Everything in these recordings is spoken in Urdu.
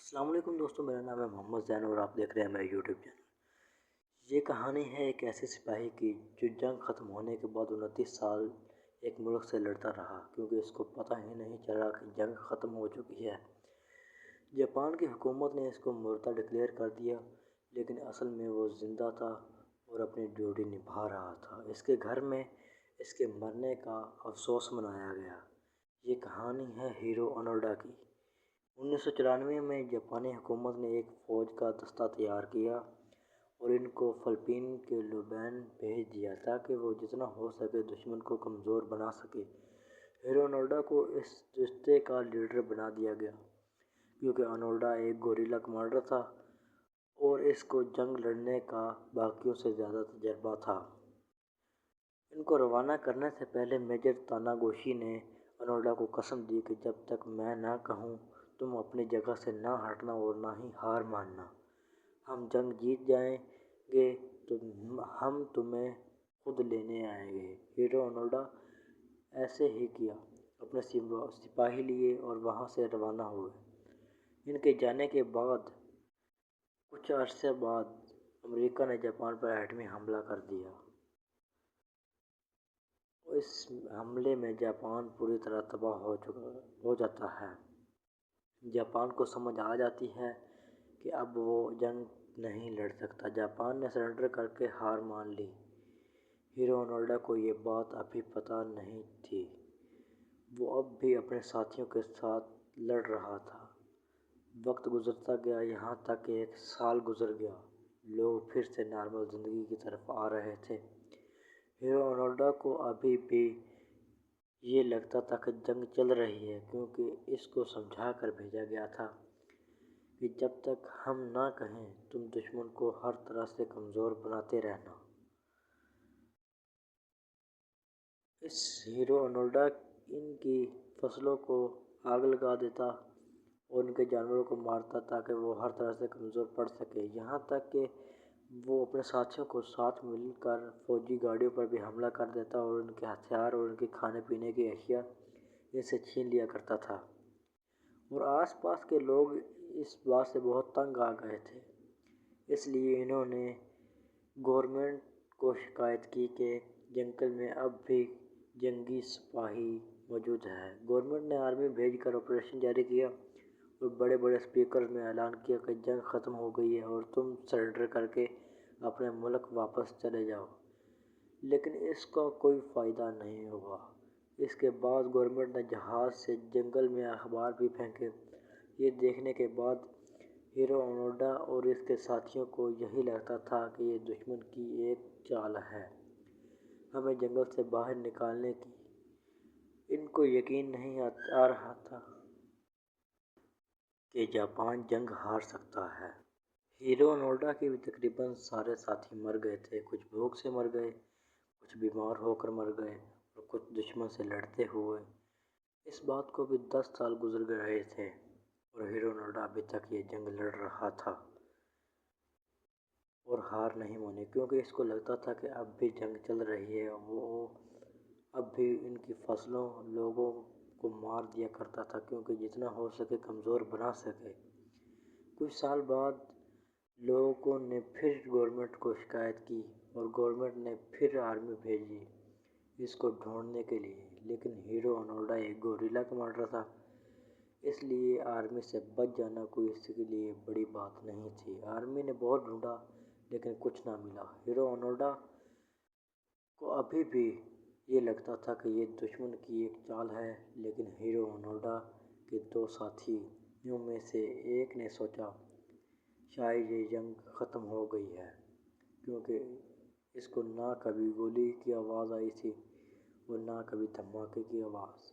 السلام علیکم دوستوں، میرا نام ہے محمد زین اور آپ دیکھ رہے ہیں میرا یوٹیوب چینل۔ یہ کہانی ہے ایک ایسے سپاہی کی جو جنگ ختم ہونے کے بعد 29 سال ایک ملک سے لڑتا رہا، کیونکہ اس کو پتہ ہی نہیں چلا کہ جنگ ختم ہو چکی ہے۔ جاپان کی حکومت نے اس کو مردہ ڈکلیئر کر دیا، لیکن اصل میں وہ زندہ تھا اور اپنی ڈیوٹی نبھا رہا تھا۔ اس کے گھر میں اس کے مرنے کا افسوس منایا گیا۔ یہ کہانی ہے ہیرو اونوڈا کی۔ 1994 میں جاپانی حکومت نے ایک فوج کا دستہ تیار کیا اور ان کو فلپائن کے لوبین بھیج دیا تاکہ وہ جتنا ہو سکے دشمن کو کمزور بنا سکے۔ ہیرو اونوڈا کو اس دستے کا لیڈر بنا دیا گیا کیونکہ اونوڈا ایک گوریلا کمانڈر تھا اور اس کو جنگ لڑنے کا باقیوں سے زیادہ تجربہ تھا۔ ان کو روانہ کرنے سے پہلے میجر تاناگوشی نے اونوڈا کو قسم دی کہ جب تک میں نہ کہوں تم اپنی جگہ سے نہ ہٹنا اور نہ ہی ہار ماننا۔ ہم جنگ جیت جائیں گے تو ہم تمہیں خود لینے آئیں گے۔ ہیرو اونوڈا ایسے ہی کیا، اپنے سپاہی لیے اور وہاں سے روانہ ہوئے۔ ان کے جانے کے بعد کچھ عرصے بعد امریکہ نے جاپان پر ایٹمی حملہ کر دیا۔ اس حملے میں جاپان پوری طرح تباہ ہو جاتا ہے۔ جاپان کو سمجھ آ جاتی ہے کہ اب وہ جنگ نہیں لڑ سکتا۔ جاپان نے سرنڈر کر کے ہار مان لی۔ ہیرو اونوڈا کو یہ بات ابھی پتہ نہیں تھی۔ وہ اب بھی اپنے ساتھیوں کے ساتھ لڑ رہا تھا۔ وقت گزرتا گیا، یہاں تک کہ 1 سال گزر گیا۔ لوگ پھر سے نارمل زندگی کی طرف آ رہے تھے۔ ہیرو اونوڈا کو ابھی بھی یہ لگتا تھا کہ جنگ چل رہی ہے، کیونکہ اس کو سمجھا کر بھیجا گیا تھا کہ جب تک ہم نہ کہیں تم دشمن کو ہر طرح سے کمزور بناتے رہنا۔ اس ہیرو اونوڈا ان کی فصلوں کو آگ لگا دیتا اور ان کے جانوروں کو مارتا تاکہ وہ ہر طرح سے کمزور پڑ سکے، یہاں تک کہ وہ اپنے ساتھیوں کو ساتھ مل کر فوجی گاڑیوں پر بھی حملہ کر دیتا اور ان کے ہتھیار اور ان کے کھانے پینے کی اشیاء ان سے چھین لیا کرتا تھا۔ اور آس پاس کے لوگ اس بات سے بہت تنگ آ گئے تھے۔ اس لیے انہوں نے گورنمنٹ کو شکایت کی کہ جنگل میں اب بھی جنگی سپاہی موجود ہیں۔ گورنمنٹ نے آرمی بھیج کر آپریشن جاری کیا اور بڑے بڑے اسپیکرز میں اعلان کیا کہ جنگ ختم ہو گئی ہے اور تم سرنڈر کر کے اپنے ملک واپس چلے جاؤ، لیکن اس کا کوئی فائدہ نہیں ہوا۔ اس کے بعد گورنمنٹ نے جہاز سے جنگل میں اخبار بھی پھینکے۔ یہ دیکھنے کے بعد ہیرو اونوڈا اور اس کے ساتھیوں کو یہی لگتا تھا کہ یہ دشمن کی ایک چال ہے ہمیں جنگل سے باہر نکالنے کی۔ ان کو یقین نہیں آ رہا تھا کہ جاپان جنگ ہار سکتا ہے۔ ہیرو اونوڈا کے بھی تقریباً سارے ساتھی مر گئے تھے۔ کچھ بھوک سے مر گئے، کچھ بیمار ہو کر مر گئے اور کچھ دشمن سے لڑتے ہوئے۔ اس بات کو بھی 10 سال گزر رہے تھے اور ہیرو اونوڈا ابھی تک یہ جنگ لڑ رہا تھا اور ہار نہیں مانی، کیونکہ اس کو لگتا تھا کہ اب بھی جنگ چل رہی ہے۔ وہ اب بھی ان کی فصلوں لوگوں کو مار دیا کرتا تھا کیونکہ جتنا ہو سکے کمزور بنا سکے۔ کچھ سال بعد لوگوں نے پھر گورنمنٹ کو شکایت کی اور گورنمنٹ نے پھر آرمی بھیجی اس کو ڈھونڈنے کے لیے، لیکن ہیرو اونوڈا ایک گوریلا کمانڈر تھا، اس لیے آرمی سے بچ جانا کوئی اس کے لیے بڑی بات نہیں تھی۔ آرمی نے بہت ڈھونڈا لیکن کچھ نہ ملا۔ ہیرو اونوڈا کو ابھی بھی یہ لگتا تھا کہ یہ دشمن کی ایک چال ہے، لیکن ہیرو اونوڈا کے 2 ساتھیوں میں سے ایک نے سوچا شاید یہ جنگ ختم ہو گئی ہے، کیونکہ اس کو نہ کبھی گولی کی آواز آئی تھی اور نہ کبھی دھماکے کی آواز۔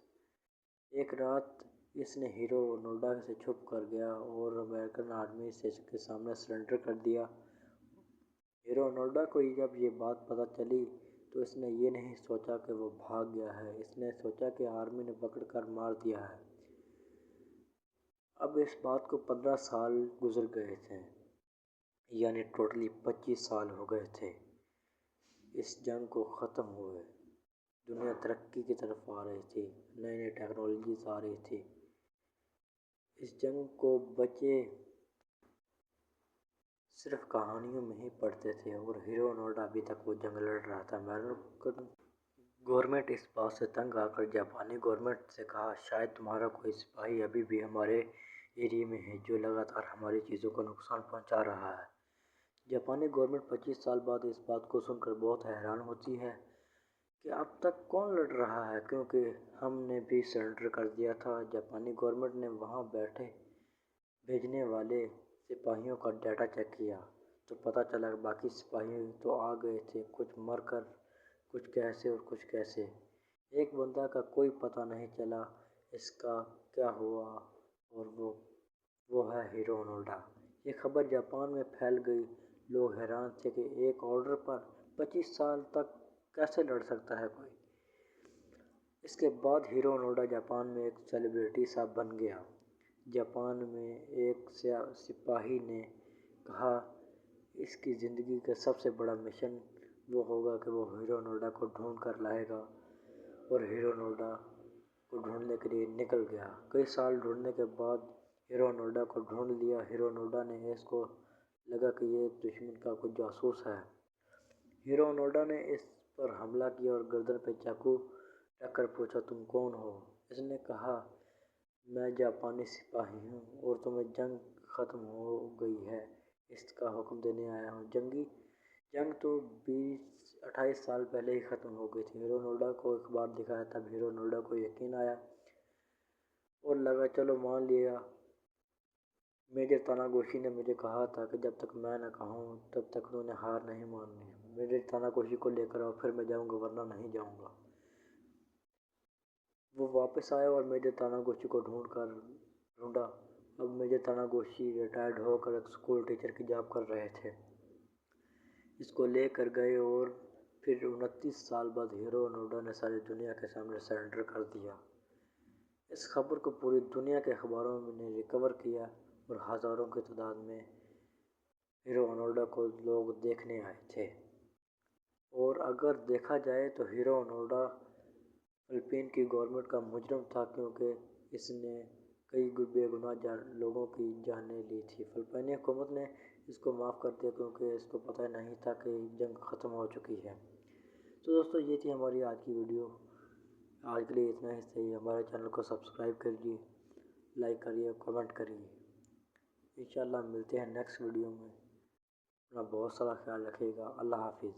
ایک رات اس نے ہیرو اونوڈا سے چھپ کر گیا اور امریکن آرمی کے سامنے سرنڈر کر دیا۔ ہیرو اونوڈا کو جب یہ بات پتہ چلی تو اس نے یہ نہیں سوچا کہ وہ بھاگ گیا ہے، اس نے سوچا کہ آرمی نے پکڑ کر مار دیا ہے۔ اب اس بات کو 15 سال گزر گئے تھے، یعنی ٹوٹلی 25 سال ہو گئے تھے اس جنگ کو ختم ہوئے۔ دنیا ترقی کی طرف آ رہی تھی، نئی نئی ٹیکنالوجیز آ رہی تھی۔ اس جنگ کو بچے صرف کہانیوں میں ہی پڑھتے تھے اور ہیرو نوڈا ابھی تک وہ جنگ لڑ رہا تھا۔ گورنمنٹ اس بات سے تنگ آ کر جاپانی گورنمنٹ سے کہا شاید تمہارا کوئی سپاہی ابھی بھی ہمارے ایریے میں ہے جو لگاتار ہماری چیزوں کو نقصان پہنچا رہا ہے۔ جاپانی گورنمنٹ 25 سال بعد اس بات کو سن کر بہت حیران ہوتی ہے کہ اب تک کون لڑ رہا ہے، کیونکہ ہم نے بھی سرنڈر کر دیا تھا۔ جاپانی گورنمنٹ نے وہاں بھیجنے والے سپاہیوں کا ڈیٹا چیک کیا تو پتہ چلا کہ باقی سپاہی تو آ گئے تھے، کچھ مر کر، کچھ کیسے اور کچھ کیسے۔ ایک بندہ کا کوئی پتہ نہیں چلا اس کا کیا ہوا، اور وہ ہے ہیرو نوڈا۔ یہ خبر جاپان میں پھیل گئی۔ لوگ حیران تھے کہ ایک آرڈر پر 25 سال تک کیسے لڑ سکتا ہے کوئی۔ اس کے بعد ہیرو نوڈا جاپان میں ایک سیلیبریٹی سا بن گیا۔ جاپان میں ایک سپاہی نے کہا اس کی زندگی کا سب سے بڑا مشن وہ ہوگا کہ وہ ہیرو نوڈا کو ڈھونڈ کر لائے گا، اور ہیرو نوڈا کو ڈھونڈنے کے لیے نکل گیا۔ کئی سال ڈھونڈنے کے بعد ہیرو نوڈا کو ڈھونڈ لیا۔ ہیرو نوڈا نے اس کو لگا کہ یہ دشمن کا کوئی جاسوس ہے۔ ہیرو نوڈا نے اس پر حملہ کیا اور گردن پہ چاقو رکھ کر پوچھا تم کون ہو؟ اس نے کہا میں جاپانی سپاہی ہوں اور تمہیں جنگ ختم ہو گئی ہے اس کا حکم دینے آیا ہوں۔ جنگ تو 28 سال پہلے ہی ختم ہو گئی تھی۔ ہیرو نوڈا کو اخبار دکھایا، تب ہیرو نوڈا کو یقین آیا اور لگا چلو مان لیا۔ میجر تاناگوشی نے مجھے کہا تھا کہ جب تک میں نہ کہوں تب تک تو نے ہار نہیں ماننی۔ میجر تاناگوشی کو لے کر آؤ، پھر میں جاؤں گا ورنہ نہیں جاؤں گا۔ وہ واپس آیا اور میجر تاناگوشی کو ڈھونڈا۔ اب میجر تاناگوشی ریٹائرڈ ہو کر ایک اسکول ٹیچر کی جاب کر رہے تھے۔ اس کو لے کر گئے اور پھر 29 سال بعد ہیرو نوڈا نے ساری دنیا کے سامنے سرنڈر کر دیا۔ اس خبر کو پوری دنیا کے اخباروں نے کور کیا اور ہزاروں کی تعداد میں ہیرو نوڈا کو لوگ دیکھنے آئے تھے۔ اور اگر دیکھا جائے تو ہیرو نوڈا فلپائن کی گورنمنٹ کا مجرم تھا، کیونکہ اس نے کئی بے گناہ لوگوں کی جانیں لی تھی۔ فلپائنی حکومت نے اس کو معاف کر دیا کیونکہ اس کو پتہ نہیں تھا کہ جنگ ختم ہو چکی ہے۔ تو دوستو یہ تھی ہماری آج کی ویڈیو۔ آج کے لیے اتنا ہی صحیح۔ ہمارے چینل کو سبسکرائب کریے، لائک کریے، کمنٹ کریے۔ انشاءاللہ ملتے ہیں نیکسٹ ویڈیو میں۔ اپنا بہت سارا خیال رکھیے گا۔ اللہ حافظ۔